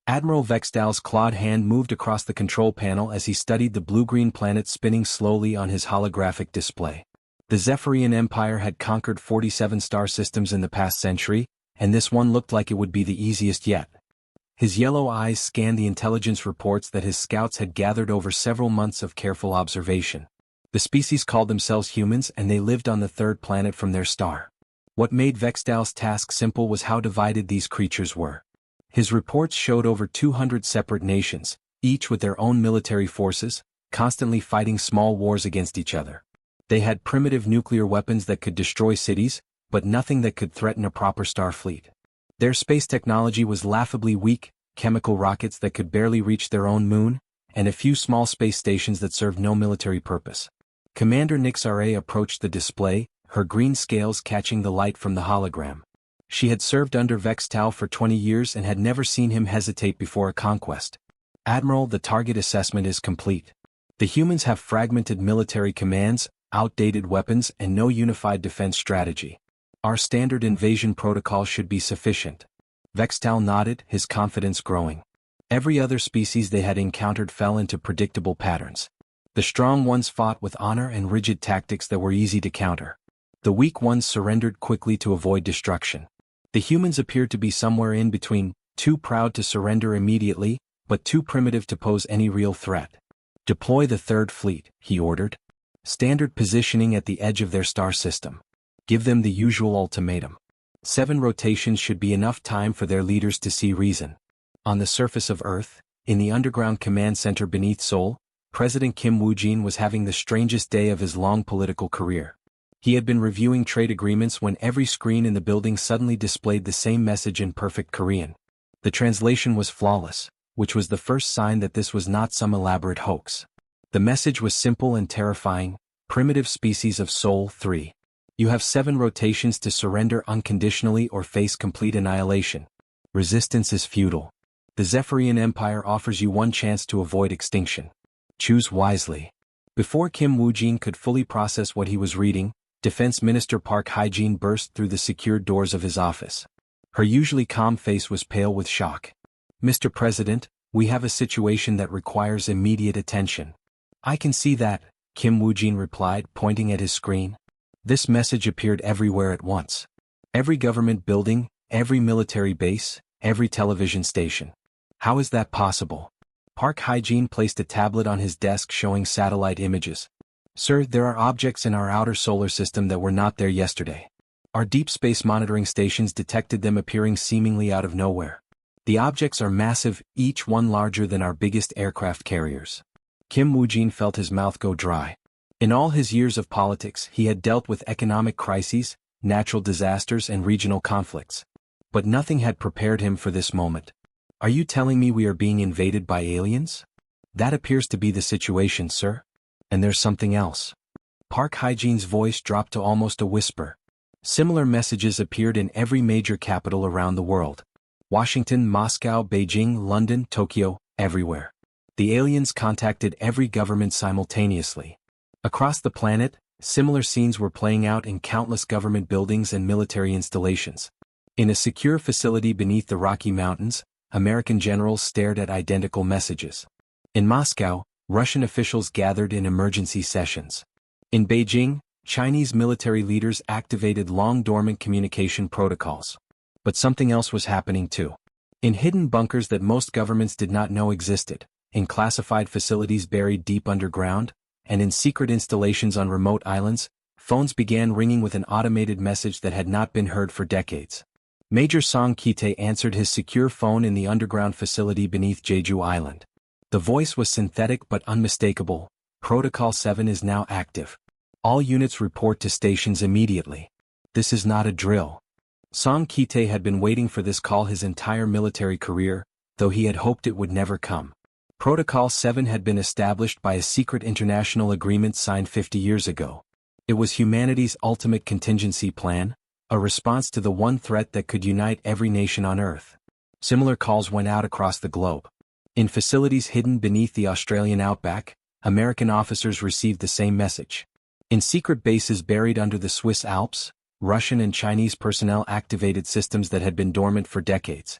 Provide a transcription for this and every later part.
Admiral Vexdal's clawed hand moved across the control panel as he studied the blue-green planet spinning slowly on his holographic display. The Zephyrian Empire had conquered 47 star systems in the past century, and this one looked like it would be the easiest yet. His yellow eyes scanned the intelligence reports that his scouts had gathered over several months of careful observation. The species called themselves humans, and they lived on the third planet from their star. What made Vexdal's task simple was how divided these creatures were. His reports showed over 200 separate nations, each with their own military forces, constantly fighting small wars against each other. They had primitive nuclear weapons that could destroy cities, but nothing that could threaten a proper star fleet. Their space technology was laughably weak, chemical rockets that could barely reach their own moon, and a few small space stations that served no military purpose. Commander Nixare approached the display, her green scales catching the light from the hologram. She had served under Vextal for 20 years and had never seen him hesitate before a conquest. Admiral, the target assessment is complete. The humans have fragmented military commands, outdated weapons, and no unified defense strategy. Our standard invasion protocol should be sufficient. Vextal nodded, his confidence growing. Every other species they had encountered fell into predictable patterns. The strong ones fought with honor and rigid tactics that were easy to counter. The weak ones surrendered quickly to avoid destruction. The humans appeared to be somewhere in between, too proud to surrender immediately, but too primitive to pose any real threat. Deploy the third fleet, he ordered. Standard positioning at the edge of their star system. Give them the usual ultimatum. 7 rotations should be enough time for their leaders to see reason. On the surface of Earth, in the underground command center beneath Seoul, President Kim Woo-jin was having the strangest day of his long political career. He had been reviewing trade agreements when every screen in the building suddenly displayed the same message in perfect Korean. The translation was flawless, which was the first sign that this was not some elaborate hoax. The message was simple and terrifying: primitive species of Seoul 3. You have 7 rotations to surrender unconditionally or face complete annihilation. Resistance is futile. The Zephyrian Empire offers you one chance to avoid extinction. Choose wisely. Before Kim Woo-jin could fully process what he was reading, Defense Minister Park Hae-jin burst through the secured doors of his office. Her usually calm face was pale with shock. Mr. President, we have a situation that requires immediate attention. I can see that, Kim Woo-jin replied, pointing at his screen. This message appeared everywhere at once. Every government building, every military base, every television station. How is that possible? Park Hae-jin placed a tablet on his desk showing satellite images. Sir, there are objects in our outer solar system that were not there yesterday. Our deep space monitoring stations detected them appearing seemingly out of nowhere. The objects are massive, each one larger than our biggest aircraft carriers. Kim Woo-jin felt his mouth go dry. In all his years of politics, he had dealt with economic crises, natural disasters, and regional conflicts. But nothing had prepared him for this moment. Are you telling me we are being invaded by aliens? That appears to be the situation, sir. And there's something else. Park Hae-jin's voice dropped to almost a whisper. Similar messages appeared in every major capital around the world. Washington, Moscow, Beijing, London, Tokyo, everywhere. The aliens contacted every government simultaneously. Across the planet, similar scenes were playing out in countless government buildings and military installations. In a secure facility beneath the Rocky Mountains, American generals stared at identical messages. In Moscow, Russian officials gathered in emergency sessions. In Beijing, Chinese military leaders activated long-dormant communication protocols. But something else was happening too. In hidden bunkers that most governments did not know existed, in classified facilities buried deep underground, and in secret installations on remote islands, phones began ringing with an automated message that had not been heard for decades. Major Song Ki-tae answered his secure phone in the underground facility beneath Jeju Island. The voice was synthetic but unmistakable. Protocol 7 is now active. All units report to stations immediately. This is not a drill. Song Ki-tae had been waiting for this call his entire military career, though he had hoped it would never come. Protocol 7 had been established by a secret international agreement signed 50 years ago. It was humanity's ultimate contingency plan, a response to the one threat that could unite every nation on Earth. Similar calls went out across the globe. In facilities hidden beneath the Australian outback, American officers received the same message. In secret bases buried under the Swiss Alps, Russian and Chinese personnel activated systems that had been dormant for decades.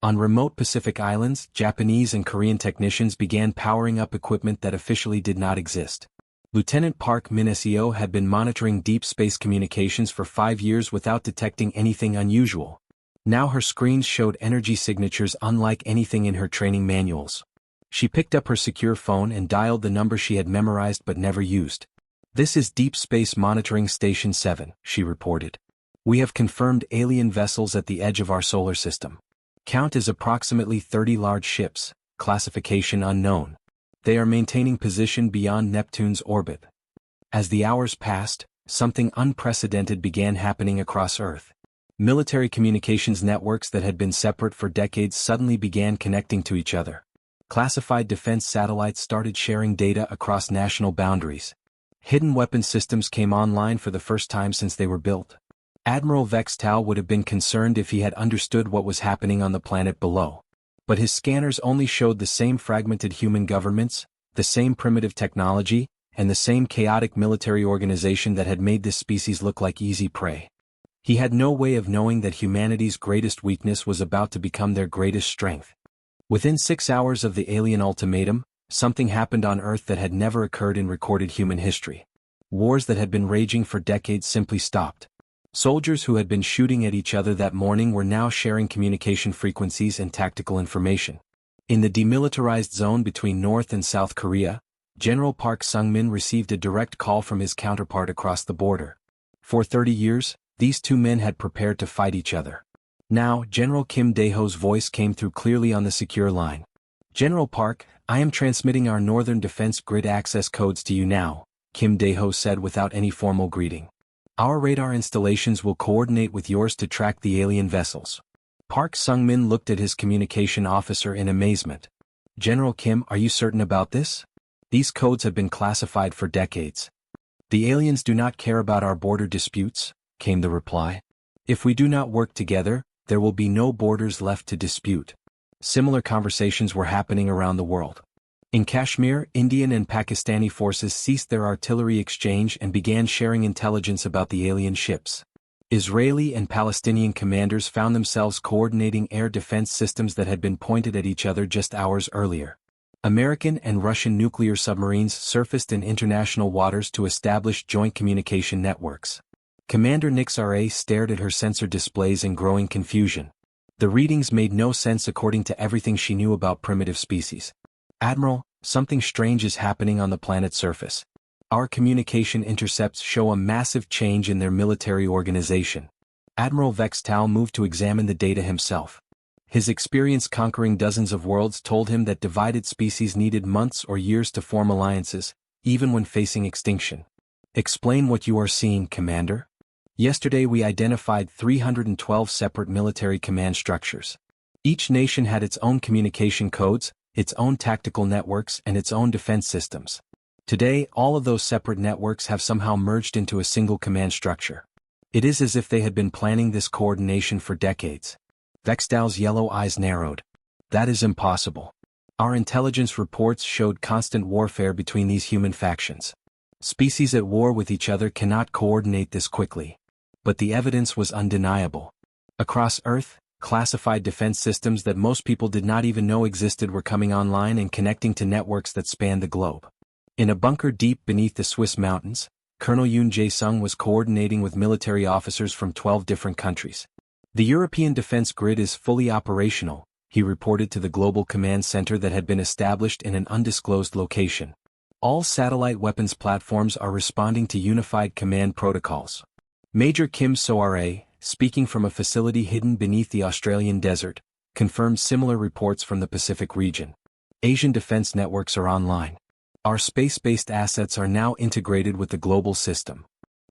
On remote Pacific islands, Japanese and Korean technicians began powering up equipment that officially did not exist. Lieutenant Park Min-seo had been monitoring deep space communications for 5 years without detecting anything unusual. Now her screens showed energy signatures unlike anything in her training manuals. She picked up her secure phone and dialed the number she had memorized but never used. "This is Deep Space Monitoring Station 7, she reported. "We have confirmed alien vessels at the edge of our solar system. Count is approximately 30 large ships, classification unknown. They are maintaining position beyond Neptune's orbit." As the hours passed, something unprecedented began happening across Earth. Military communications networks that had been separate for decades suddenly began connecting to each other. Classified defense satellites started sharing data across national boundaries. Hidden weapons systems came online for the first time since they were built. Admiral Vextal would have been concerned if he had understood what was happening on the planet below. But his scanners only showed the same fragmented human governments, the same primitive technology, and the same chaotic military organization that had made this species look like easy prey. He had no way of knowing that humanity's greatest weakness was about to become their greatest strength. Within 6 hours of the alien ultimatum, something happened on Earth that had never occurred in recorded human history. Wars that had been raging for decades simply stopped. Soldiers who had been shooting at each other that morning were now sharing communication frequencies and tactical information. In the demilitarized zone between North and South Korea, General Park Sung-min received a direct call from his counterpart across the border. For 30 years, these two men had prepared to fight each other. Now, General Kim Dae-ho's voice came through clearly on the secure line. "General Park, I am transmitting our Northern Defense Grid access codes to you now," Kim Dae-ho said without any formal greeting. "Our radar installations will coordinate with yours to track the alien vessels." Park Sung-min looked at his communication officer in amazement. "General Kim, are you certain about this? These codes have been classified for decades." "The aliens do not care about our border disputes," came the reply. "If we do not work together, there will be no borders left to dispute." Similar conversations were happening around the world. In Kashmir, Indian and Pakistani forces ceased their artillery exchange and began sharing intelligence about the alien ships. Israeli and Palestinian commanders found themselves coordinating air defense systems that had been pointed at each other just hours earlier. American and Russian nuclear submarines surfaced in international waters to establish joint communication networks. Commander Nix R.A. stared at her sensor displays in growing confusion. The readings made no sense according to everything she knew about primitive species. "Admiral, something strange is happening on the planet's surface. Our communication intercepts show a massive change in their military organization." Admiral Vextal moved to examine the data himself. His experience conquering dozens of worlds told him that divided species needed months or years to form alliances, even when facing extinction. "Explain what you are seeing, Commander." "Yesterday we identified 312 separate military command structures. Each nation had its own communication codes, its own tactical networks and its own defense systems. Today, all of those separate networks have somehow merged into a single command structure. It is as if they had been planning this coordination for decades." Vextal's yellow eyes narrowed. "That is impossible. Our intelligence reports showed constant warfare between these human factions. Species at war with each other cannot coordinate this quickly." But the evidence was undeniable. Across Earth, classified defense systems that most people did not even know existed were coming online and connecting to networks that spanned the globe. In a bunker deep beneath the Swiss mountains, Colonel Yoon Jae-sung was coordinating with military officers from 12 different countries. "The European defense grid is fully operational," he reported to the Global Command Center that had been established in an undisclosed location. "All satellite weapons platforms are responding to unified command protocols." Major Kim So-ra, speaking from a facility hidden beneath the Australian desert, confirmed similar reports from the Pacific region. "Asian defense networks are online. Our space-based assets are now integrated with the global system."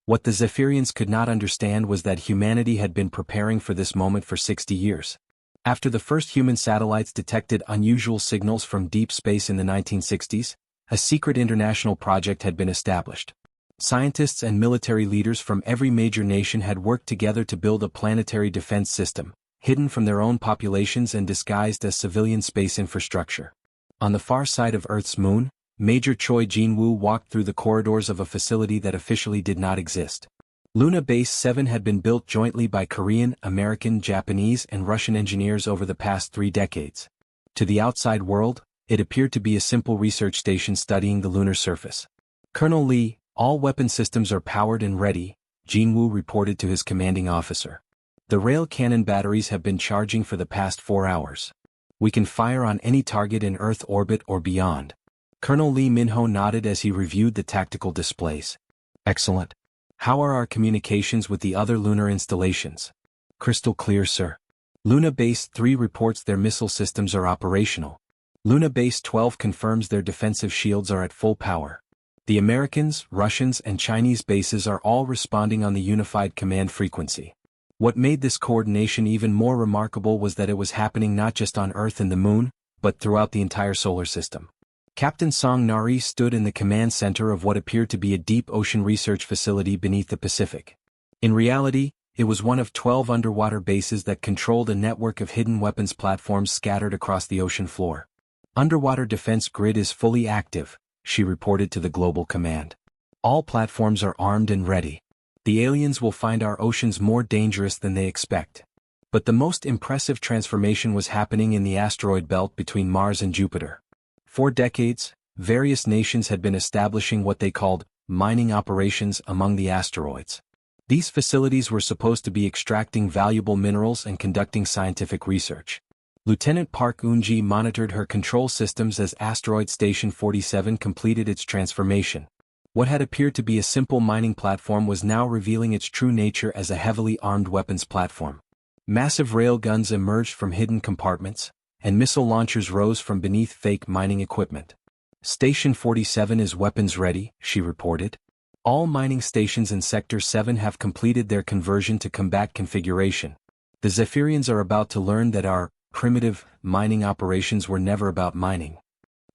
What the Zephyrians could not understand was that humanity had been preparing for this moment for 60 years. After the first human satellites detected unusual signals from deep space in the 1960s, a secret international project had been established. Scientists and military leaders from every major nation had worked together to build a planetary defense system, hidden from their own populations and disguised as civilian space infrastructure. On the far side of Earth's moon, Major Choi Jin-woo walked through the corridors of a facility that officially did not exist. Luna Base 7 had been built jointly by Korean, American, Japanese, and Russian engineers over the past 3 decades. To the outside world, it appeared to be a simple research station studying the lunar surface. Colonel Lee, all weapon systems are powered and ready, Jinwoo reported to his commanding officer. The rail cannon batteries have been charging for the past 4 hours. We can fire on any target in Earth orbit or beyond. Colonel Lee Minho nodded as he reviewed the tactical displays. Excellent. How are our communications with the other lunar installations? Crystal clear, sir. Luna Base 3 reports their missile systems are operational. Luna Base 12 confirms their defensive shields are at full power. The Americans, Russians, and Chinese bases are all responding on the unified command frequency. What made this coordination even more remarkable was that it was happening not just on Earth and the Moon, but throughout the entire solar system. Captain Song Nari stood in the command center of what appeared to be a deep ocean research facility beneath the Pacific. In reality, it was one of 12 underwater bases that controlled a network of hidden weapons platforms scattered across the ocean floor. Underwater defense grid is fully active, she reported to the Global Command. All platforms are armed and ready. The aliens will find our oceans more dangerous than they expect. But the most impressive transformation was happening in the asteroid belt between Mars and Jupiter. For decades, various nations had been establishing what they called mining operations among the asteroids. These facilities were supposed to be extracting valuable minerals and conducting scientific research. Lieutenant Park Eun-ji monitored her control systems as Asteroid Station 47 completed its transformation. What had appeared to be a simple mining platform was now revealing its true nature as a heavily armed weapons platform. Massive rail guns emerged from hidden compartments, and missile launchers rose from beneath fake mining equipment. Station 47 is weapons ready, she reported. All mining stations in Sector 7 have completed their conversion to combat configuration. The Zephyrians are about to learn that our primitive mining operations were never about mining.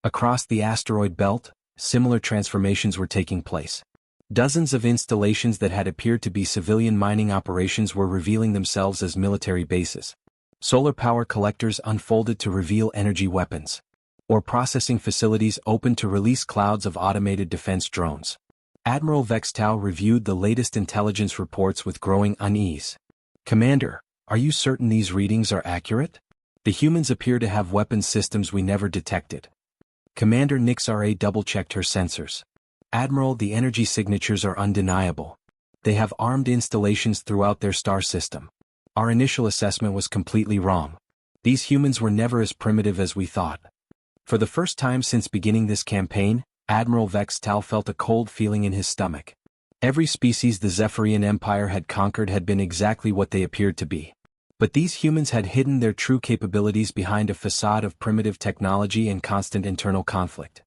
Across the asteroid belt, similar transformations were taking place. Dozens of installations that had appeared to be civilian mining operations were revealing themselves as military bases. Solar power collectors unfolded to reveal energy weapons. Or processing facilities opened to release clouds of automated defense drones. Admiral Vextau reviewed the latest intelligence reports with growing unease. Commander, are you certain these readings are accurate? The humans appear to have weapons systems we never detected. Commander Nix-RA double-checked her sensors. Admiral, the energy signatures are undeniable. They have armed installations throughout their star system. Our initial assessment was completely wrong. These humans were never as primitive as we thought. For the first time since beginning this campaign, Admiral Vextal felt a cold feeling in his stomach. Every species the Zephyrian Empire had conquered had been exactly what they appeared to be. But these humans had hidden their true capabilities behind a facade of primitive technology and constant internal conflict.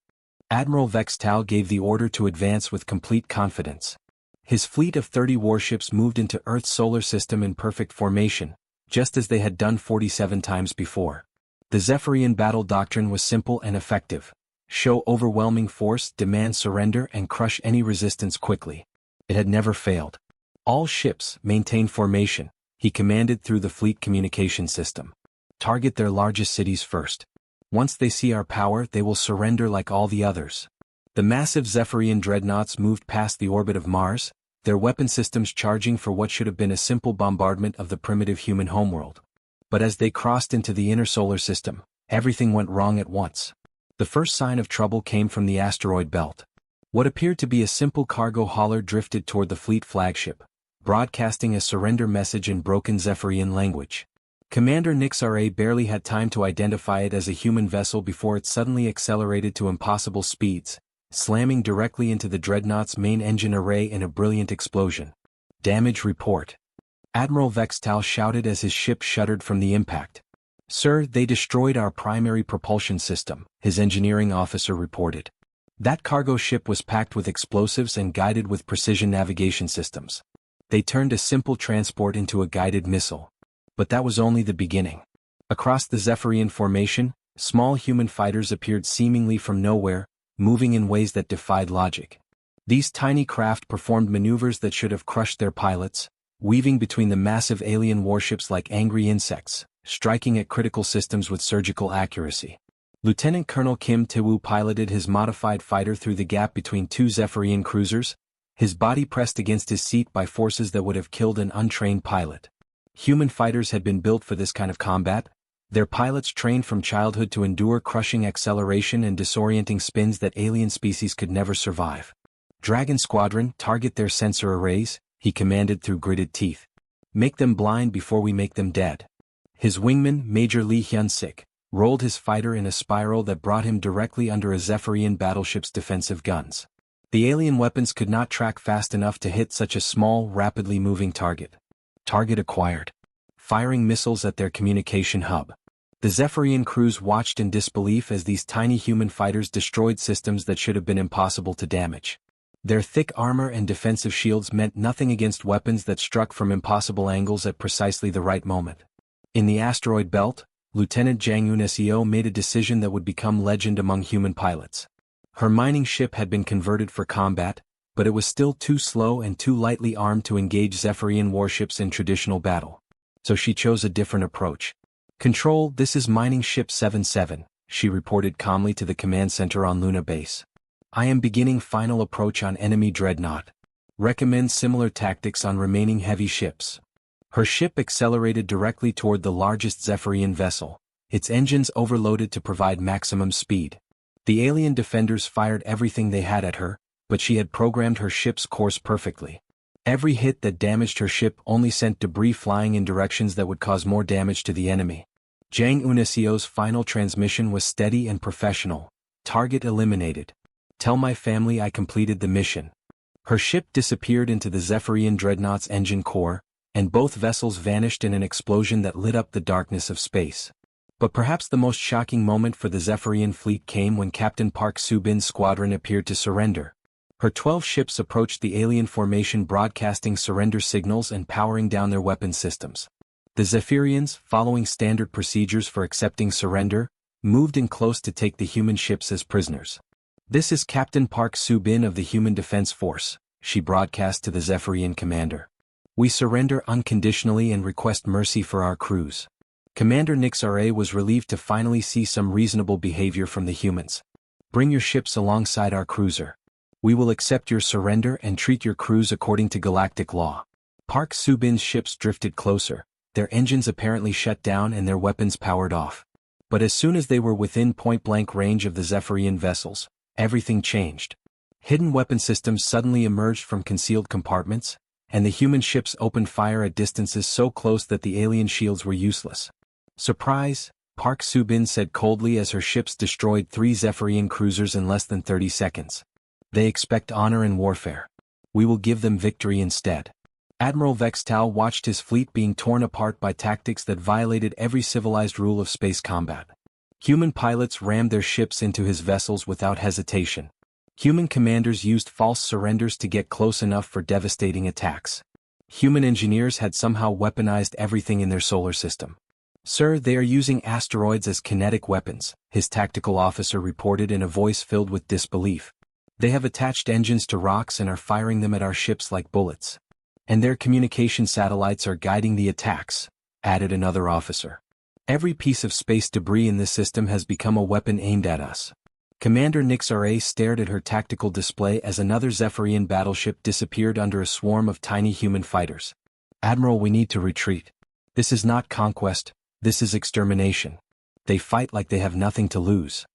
Admiral Vextal gave the order to advance with complete confidence. His fleet of 30 warships moved into Earth's solar system in perfect formation, just as they had done 47 times before. The Zephyrian battle doctrine was simple and effective. Show overwhelming force, demand surrender, and crush any resistance quickly. It had never failed. All ships maintain formation, he commanded through the fleet communication system. Target their largest cities first. Once they see our power, they will surrender like all the others. The massive Zephyrian dreadnoughts moved past the orbit of Mars, their weapon systems charging for what should have been a simple bombardment of the primitive human homeworld. But as they crossed into the inner solar system, everything went wrong at once. The first sign of trouble came from the asteroid belt. What appeared to be a simple cargo hauler drifted toward the fleet flagship, broadcasting a surrender message in broken Zephyrian language. Commander Nix-RA barely had time to identify it as a human vessel before it suddenly accelerated to impossible speeds, slamming directly into the dreadnought's main engine array in a brilliant explosion. Damage report. Admiral Vextal shouted as his ship shuddered from the impact. Sir, they destroyed our primary propulsion system, his engineering officer reported. That cargo ship was packed with explosives and guided with precision navigation systems. They turned a simple transport into a guided missile. But that was only the beginning. Across the Zephyrian formation, small human fighters appeared seemingly from nowhere, moving in ways that defied logic. These tiny craft performed maneuvers that should have crushed their pilots, weaving between the massive alien warships like angry insects, striking at critical systems with surgical accuracy. Lieutenant Colonel Kim Tae-woo piloted his modified fighter through the gap between two Zephyrian cruisers, His body pressed against his seat by forces that would have killed an untrained pilot. Human fighters had been built for this kind of combat. Their pilots trained from childhood to endure crushing acceleration and disorienting spins that alien species could never survive. Dragon Squadron, target their sensor arrays, he commanded through gritted teeth. Make them blind before we make them dead. His wingman, Major Lee Hyun-sik, rolled his fighter in a spiral that brought him directly under a Zephyrian battleship's defensive guns. The alien weapons could not track fast enough to hit such a small, rapidly moving target. Target acquired. Firing missiles at their communication hub. The Zephyrian crews watched in disbelief as these tiny human fighters destroyed systems that should have been impossible to damage. Their thick armor and defensive shields meant nothing against weapons that struck from impossible angles at precisely the right moment. In the asteroid belt, Lieutenant Jang Eun-seo made a decision that would become legend among human pilots. Her mining ship had been converted for combat, but it was still too slow and too lightly armed to engage Zephyrian warships in traditional battle. So she chose a different approach. "Control, this is Mining Ship 77, she reported calmly to the command center on Luna Base. "I am beginning final approach on enemy dreadnought. Recommend similar tactics on remaining heavy ships." Her ship accelerated directly toward the largest Zephyrian vessel, its engines overloaded to provide maximum speed. The alien defenders fired everything they had at her, but she had programmed her ship's course perfectly. Every hit that damaged her ship only sent debris flying in directions that would cause more damage to the enemy. Jang Eun-seo's final transmission was steady and professional. "Target eliminated. Tell my family I completed the mission." Her ship disappeared into the Zephyrian dreadnought's engine core, and both vessels vanished in an explosion that lit up the darkness of space. But perhaps the most shocking moment for the Zephyrian fleet came when Captain Park Soo-bin's squadron appeared to surrender. Her 12 ships approached the alien formation, broadcasting surrender signals and powering down their weapon systems. The Zephyrians, following standard procedures for accepting surrender, moved in close to take the human ships as prisoners. "This is Captain Park Soo-bin of the Human Defense Force," she broadcast to the Zephyrian commander. "We surrender unconditionally and request mercy for our crews." Commander Nix-Ra was relieved to finally see some reasonable behavior from the humans. "Bring your ships alongside our cruiser. We will accept your surrender and treat your crews according to galactic law." Park Soo-bin's ships drifted closer, their engines apparently shut down and their weapons powered off. But as soon as they were within point-blank range of the Zephyrian vessels, everything changed. Hidden weapon systems suddenly emerged from concealed compartments, and the human ships opened fire at distances so close that the alien shields were useless. "Surprise," Park Soo-bin said coldly as her ships destroyed 3 Zephyrian cruisers in less than 30 seconds. "They expect honor and warfare. We will give them victory instead." Admiral Vextal watched his fleet being torn apart by tactics that violated every civilized rule of space combat. Human pilots rammed their ships into his vessels without hesitation. Human commanders used false surrenders to get close enough for devastating attacks. Human engineers had somehow weaponized everything in their solar system. "Sir, they are using asteroids as kinetic weapons," his tactical officer reported in a voice filled with disbelief. "They have attached engines to rocks and are firing them at our ships like bullets. And their communication satellites are guiding the attacks," added another officer. "Every piece of space debris in this system has become a weapon aimed at us." Commander Nix-Ra stared at her tactical display as another Zephyrian battleship disappeared under a swarm of tiny human fighters. "Admiral, we need to retreat. This is not conquest, this is extermination. They fight like they have nothing to lose."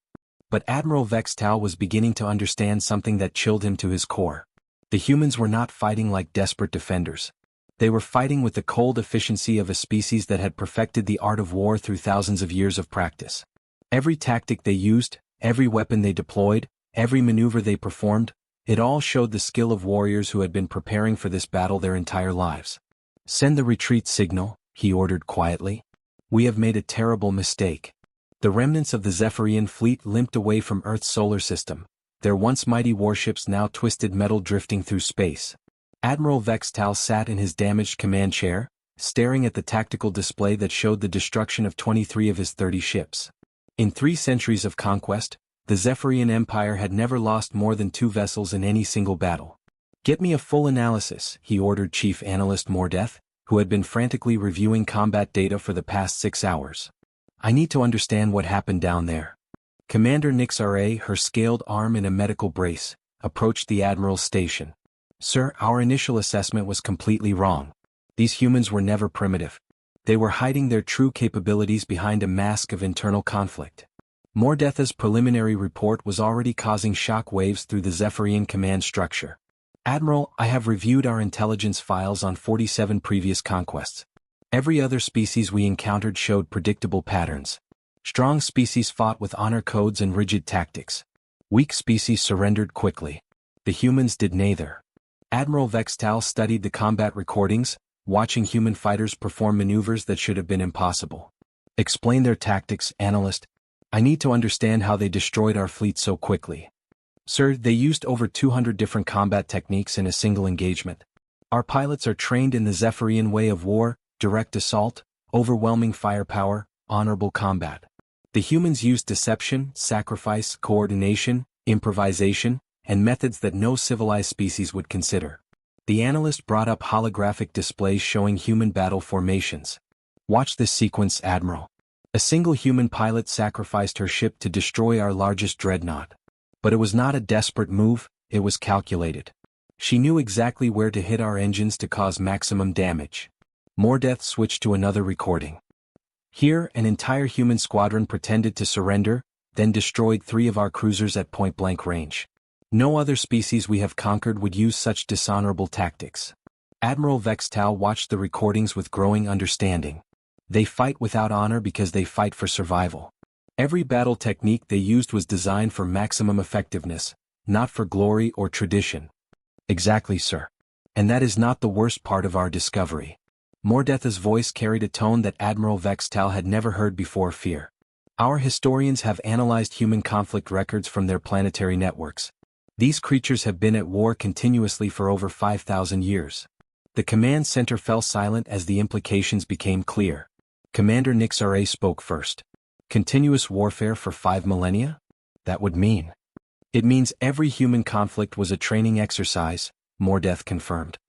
But Admiral Vextal was beginning to understand something that chilled him to his core. The humans were not fighting like desperate defenders. They were fighting with the cold efficiency of a species that had perfected the art of war through thousands of years of practice. Every tactic they used, every weapon they deployed, every maneuver they performed, it all showed the skill of warriors who had been preparing for this battle their entire lives. "Send the retreat signal," he ordered quietly. "We have made a terrible mistake." The remnants of the Zephyrian fleet limped away from Earth's solar system, their once mighty warships now twisted metal drifting through space. Admiral Vextal sat in his damaged command chair, staring at the tactical display that showed the destruction of 23 of his 30 ships. In 3 centuries of conquest, the Zephyrian Empire had never lost more than 2 vessels in any single battle. "Get me a full analysis," he ordered Chief Analyst Mordeth, who had been frantically reviewing combat data for the past 6 hours. "I need to understand what happened down there." Commander Nix-Ra, her scaled arm in a medical brace, approached the Admiral's station. Sir, our initial assessment was completely wrong. These humans were never primitive. They were hiding their true capabilities behind a mask of internal conflict. Mordetha's preliminary report was already causing shock waves through the Zephyrian command structure. Admiral, I have reviewed our intelligence files on 47 previous conquests. Every other species we encountered showed predictable patterns. Strong species fought with honor codes and rigid tactics. Weak species surrendered quickly. The humans did neither. Admiral Vextal studied the combat recordings, watching human fighters perform maneuvers that should have been impossible. Explain their tactics, Analyst. I need to understand how they destroyed our fleet so quickly. Sir, they used over 200 different combat techniques in a single engagement. Our pilots are trained in the Zephyrian way of war: direct assault, overwhelming firepower, honorable combat. The humans used deception, sacrifice, coordination, improvisation, and methods that no civilized species would consider. The analyst brought up holographic displays showing human battle formations. Watch this sequence, Admiral. A single human pilot sacrificed her ship to destroy our largest dreadnought. But it was not a desperate move, it was calculated. She knew exactly where to hit our engines to cause maximum damage. Mordeth switched to another recording. Here, an entire human squadron pretended to surrender, then destroyed 3 of our cruisers at point-blank range. No other species we have conquered would use such dishonorable tactics. Admiral Vextal watched the recordings with growing understanding. They fight without honor because they fight for survival. Every battle technique they used was designed for maximum effectiveness, not for glory or tradition. Exactly, sir. And that is not the worst part of our discovery. Mordetha's voice carried a tone that Admiral Vextal had never heard before: fear. Our historians have analyzed human conflict records from their planetary networks. These creatures have been at war continuously for over 5,000 years. The command center fell silent as the implications became clear. Commander Nixare spoke first. Continuous warfare for 5 millennia? That would mean. It means every human conflict was a training exercise, Mordeth confirmed.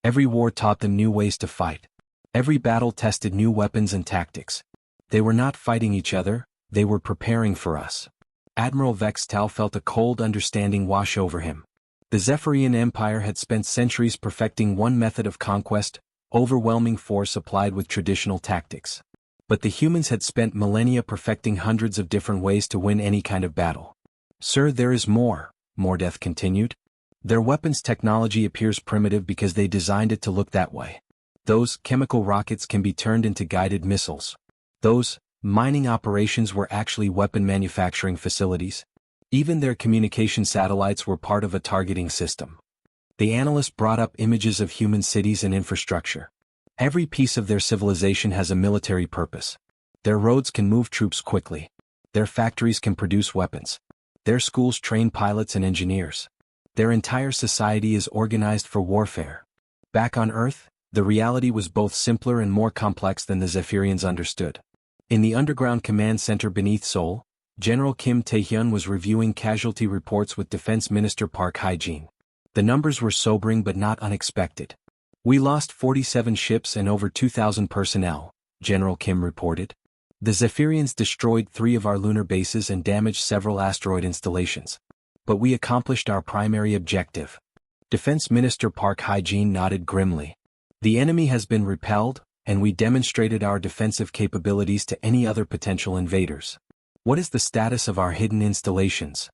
Every war taught them new ways to fight. Every battle tested new weapons and tactics. They were not fighting each other, they were preparing for us. Admiral Vextal felt a cold understanding wash over him. The Zephyrian Empire had spent centuries perfecting one method of conquest: overwhelming force applied with traditional tactics. But the humans had spent millennia perfecting hundreds of different ways to win any kind of battle. Sir, there is more, Mordeth continued. Their weapons technology appears primitive because they designed it to look that way. Those chemical rockets can be turned into guided missiles. Those mining operations were actually weapon manufacturing facilities. Even their communication satellites were part of a targeting system. The analyst brought up images of human cities and infrastructure. Every piece of their civilization has a military purpose. Their roads can move troops quickly. Their factories can produce weapons. Their schools train pilots and engineers. Their entire society is organized for warfare. Back on Earth, the reality was both simpler and more complex than the Zephyrians understood. In the underground command center beneath Seoul, General Kim Tae-hyun was reviewing casualty reports with Defense Minister Park Hae-jin. The numbers were sobering but not unexpected. We lost 47 ships and over 2,000 personnel, General Kim reported. The Zephyrians destroyed 3 of our lunar bases and damaged several asteroid installations. But we accomplished our primary objective. Defense Minister Park Hae-jin nodded grimly. The enemy has been repelled, and we demonstrated our defensive capabilities to any other potential invaders. What is the status of our hidden installations?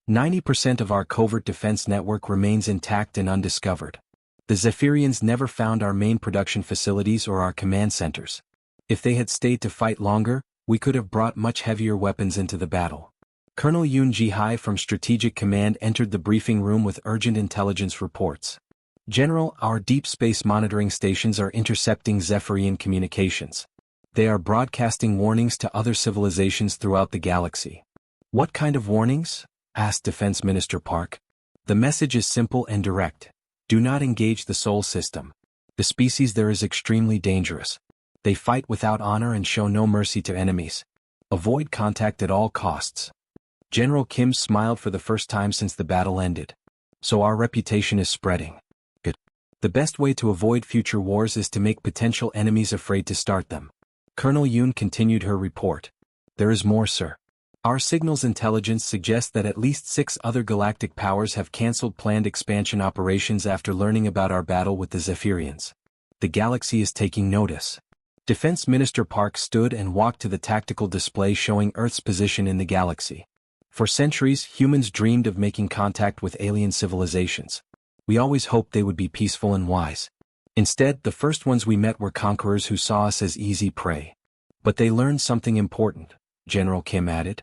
90% of our covert defense network remains intact and undiscovered. The Zephyrians never found our main production facilities or our command centers. If they had stayed to fight longer, we could have brought much heavier weapons into the battle. Colonel Yoon Ji-hai from Strategic Command entered the briefing room with urgent intelligence reports. General, our deep space monitoring stations are intercepting Zephyrian communications. They are broadcasting warnings to other civilizations throughout the galaxy. What kind of warnings? Asked Defense Minister Park. The message is simple and direct. Do not engage the Sol system. The species there is extremely dangerous. They fight without honor and show no mercy to enemies. Avoid contact at all costs. General Kim smiled for the first time since the battle ended. So our reputation is spreading. Good. The best way to avoid future wars is to make potential enemies afraid to start them. Colonel Yoon continued her report. There is more, sir. Our signals intelligence suggests that at least 6 other galactic powers have cancelled planned expansion operations after learning about our battle with the Zephyrians. The galaxy is taking notice. Defense Minister Park stood and walked to the tactical display showing Earth's position in the galaxy. For centuries, humans dreamed of making contact with alien civilizations. We always hoped they would be peaceful and wise. Instead, the first ones we met were conquerors who saw us as easy prey. But they learned something important, General Kim added.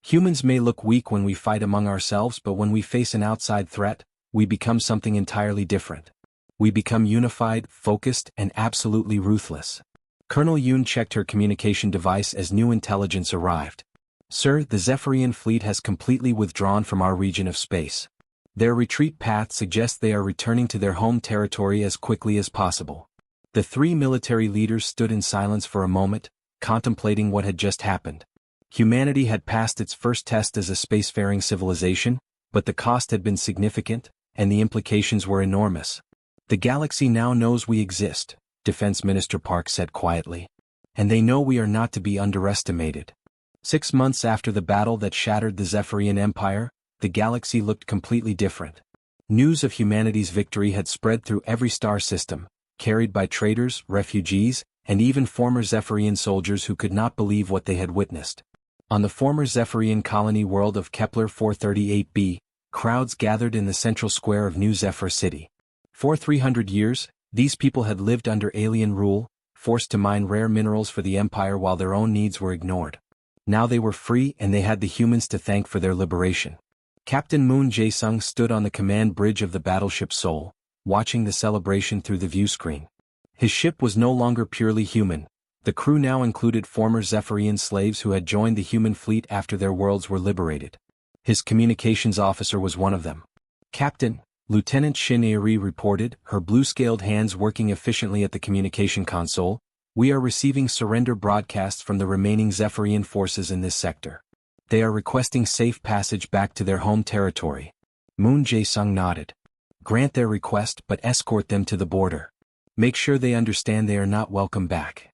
Humans may look weak when we fight among ourselves, but when we face an outside threat, we become something entirely different. We become unified, focused, and absolutely ruthless. Colonel Yoon checked her communication device as new intelligence arrived. Sir, the Zephyrian fleet has completely withdrawn from our region of space. Their retreat path suggests they are returning to their home territory as quickly as possible. The 3 military leaders stood in silence for a moment, contemplating what had just happened. Humanity had passed its first test as a spacefaring civilization, but the cost had been significant, and the implications were enormous. The galaxy now knows we exist, Defense Minister Park said quietly. And they know we are not to be underestimated. 6 months after the battle that shattered the Zephyrian Empire, the galaxy looked completely different. News of humanity's victory had spread through every star system, carried by traders, refugees, and even former Zephyrian soldiers who could not believe what they had witnessed. On the former Zephyrian colony world of Kepler 438b, crowds gathered in the central square of New Zephyr City. For 300 years, these people had lived under alien rule, forced to mine rare minerals for the Empire while their own needs were ignored. Now they were free and they had the humans to thank for their liberation. Captain Moon Jae-sung stood on the command bridge of the battleship Seoul, watching the celebration through the viewscreen. His ship was no longer purely human. The crew now included former Zephyrian slaves who had joined the human fleet after their worlds were liberated. His communications officer was one of them. Captain, Lieutenant Shin Airi reported, her blue-scaled hands working efficiently at the communication console, we are receiving surrender broadcasts from the remaining Zephyrian forces in this sector. They are requesting safe passage back to their home territory. Moon Jae-sung nodded. Grant their request but escort them to the border. Make sure they understand they are not welcome back.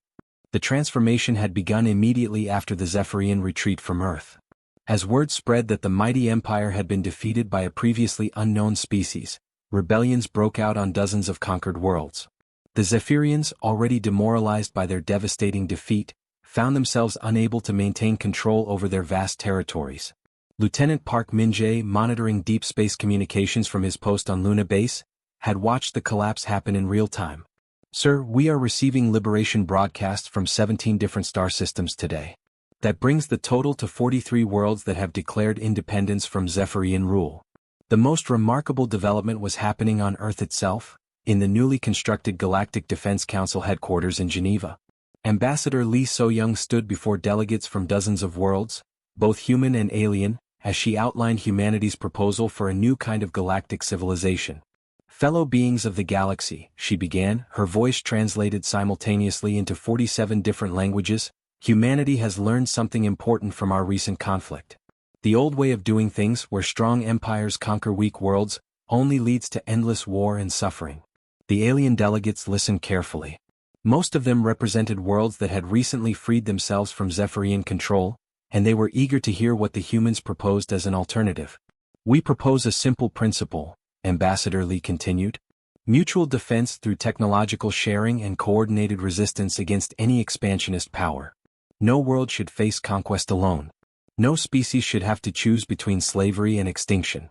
The transformation had begun immediately after the Zephyrian retreat from Earth. As word spread that the mighty empire had been defeated by a previously unknown species, rebellions broke out on dozens of conquered worlds. The Zephyrians, already demoralized by their devastating defeat, found themselves unable to maintain control over their vast territories. Lieutenant Park Min-jae, monitoring deep space communications from his post on Luna Base, had watched the collapse happen in real time. Sir, we are receiving liberation broadcasts from 17 different star systems today. That brings the total to 43 worlds that have declared independence from Zephyrian rule. The most remarkable development was happening on Earth itself, in the newly constructed Galactic Defense Council headquarters in Geneva. Ambassador Lee So-young stood before delegates from dozens of worlds, both human and alien, as she outlined humanity's proposal for a new kind of galactic civilization. Fellow beings of the galaxy, she began, her voice translated simultaneously into 47 different languages, humanity has learned something important from our recent conflict. The old way of doing things, where strong empires conquer weak worlds, only leads to endless war and suffering. The alien delegates listened carefully. Most of them represented worlds that had recently freed themselves from Zephyrian control, and they were eager to hear what the humans proposed as an alternative. We propose a simple principle, Ambassador Lee continued. Mutual defense through technological sharing and coordinated resistance against any expansionist power. No world should face conquest alone. No species should have to choose between slavery and extinction.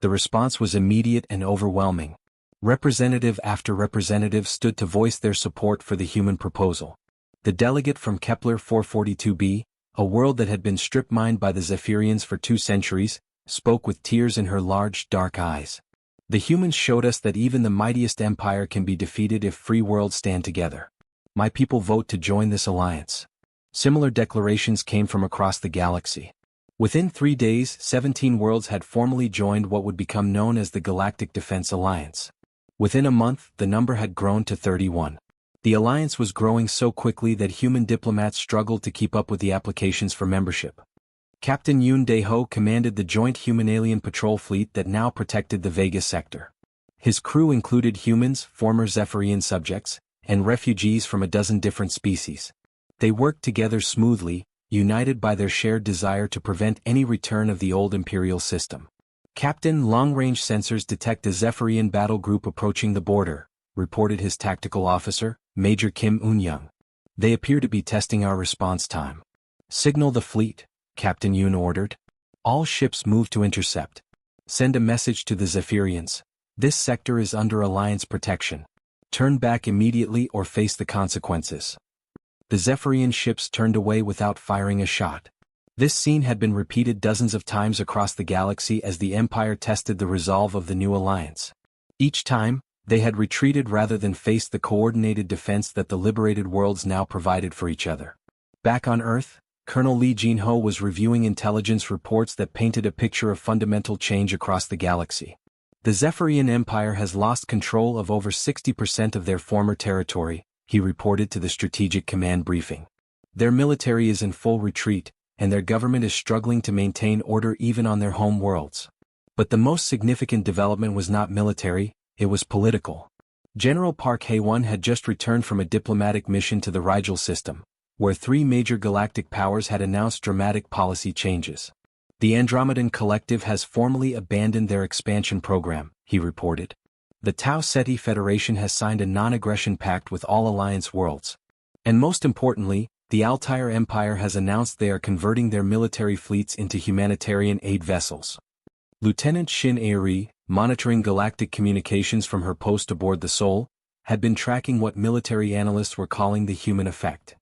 The response was immediate and overwhelming. Representative after representative stood to voice their support for the human proposal. The delegate from Kepler 442b, a world that had been strip-mined by the Zephyrians for 2 centuries, spoke with tears in her large, dark eyes. The humans showed us that even the mightiest empire can be defeated if free worlds stand together. My people vote to join this alliance. Similar declarations came from across the galaxy. Within 3 days, 17 worlds had formally joined what would become known as the Galactic Defense Alliance. Within a month, the number had grown to 31. The alliance was growing so quickly that human diplomats struggled to keep up with the applications for membership. Captain Yoon Dae-ho commanded the joint human-alien patrol fleet that now protected the Vega sector. His crew included humans, former Zephyrian subjects, and refugees from a dozen different species. They worked together smoothly, united by their shared desire to prevent any return of the old Imperial system. "Captain, long-range sensors detect a Zephyrian battle group approaching the border," reported his tactical officer, Major Kim Un-young. "They appear to be testing our response time." "Signal the fleet," Captain Yoon ordered. "All ships move to intercept. Send a message to the Zephyrians. This sector is under Alliance protection. Turn back immediately or face the consequences." The Zephyrian ships turned away without firing a shot. This scene had been repeated dozens of times across the galaxy as the Empire tested the resolve of the new alliance. Each time, they had retreated rather than faced the coordinated defense that the liberated worlds now provided for each other. Back on Earth, Colonel Lee Jin-ho was reviewing intelligence reports that painted a picture of fundamental change across the galaxy. "The Zephyrian Empire has lost control of over 60% of their former territory," he reported to the Strategic Command briefing. "Their military is in full retreat, and their government is struggling to maintain order even on their home worlds." But the most significant development was not military, it was political. General Park Hae-won had just returned from a diplomatic mission to the Rigel system, where 3 major galactic powers had announced dramatic policy changes. "The Andromedan Collective has formally abandoned their expansion program," he reported. "The Tau Ceti Federation has signed a non-aggression pact with all Alliance worlds. And most importantly, the Altair Empire has announced they are converting their military fleets into humanitarian aid vessels." Lieutenant Shin Airi, monitoring galactic communications from her post aboard the Sol, had been tracking what military analysts were calling the human effect.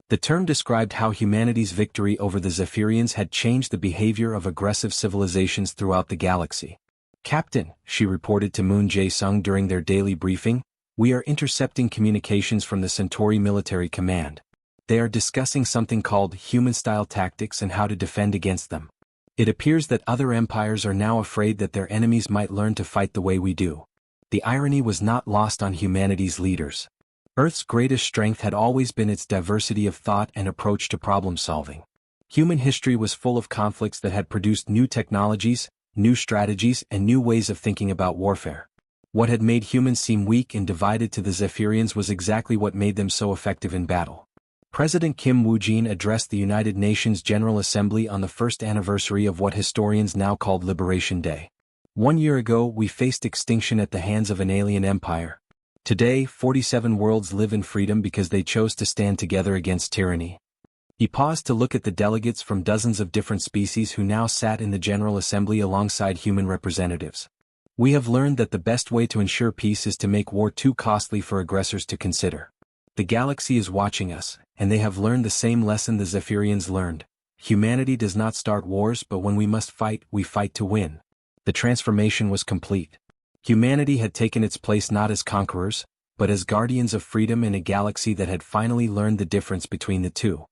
The term described how humanity's victory over the Zephyrians had changed the behavior of aggressive civilizations throughout the galaxy. "Captain," she reported to Moon Jae-sung during their daily briefing, "we are intercepting communications from the Centauri Military Command. They are discussing something called human-style tactics and how to defend against them. It appears that other empires are now afraid that their enemies might learn to fight the way we do." The irony was not lost on humanity's leaders. Earth's greatest strength had always been its diversity of thought and approach to problem-solving. Human history was full of conflicts that had produced new technologies, new strategies, and new ways of thinking about warfare. What had made humans seem weak and divided to the Zephyrians was exactly what made them so effective in battle. President Kim Woo-jin addressed the United Nations General Assembly on the first anniversary of what historians now called Liberation Day. "1 year ago we faced extinction at the hands of an alien empire. Today 47 worlds live in freedom because they chose to stand together against tyranny." He paused to look at the delegates from dozens of different species who now sat in the General Assembly alongside human representatives. "We have learned that the best way to ensure peace is to make war too costly for aggressors to consider. The galaxy is watching us, and they have learned the same lesson the Zephyrians learned. Humanity does not start wars, but when we must fight, we fight to win." The transformation was complete. Humanity had taken its place not as conquerors, but as guardians of freedom in a galaxy that had finally learned the difference between the two.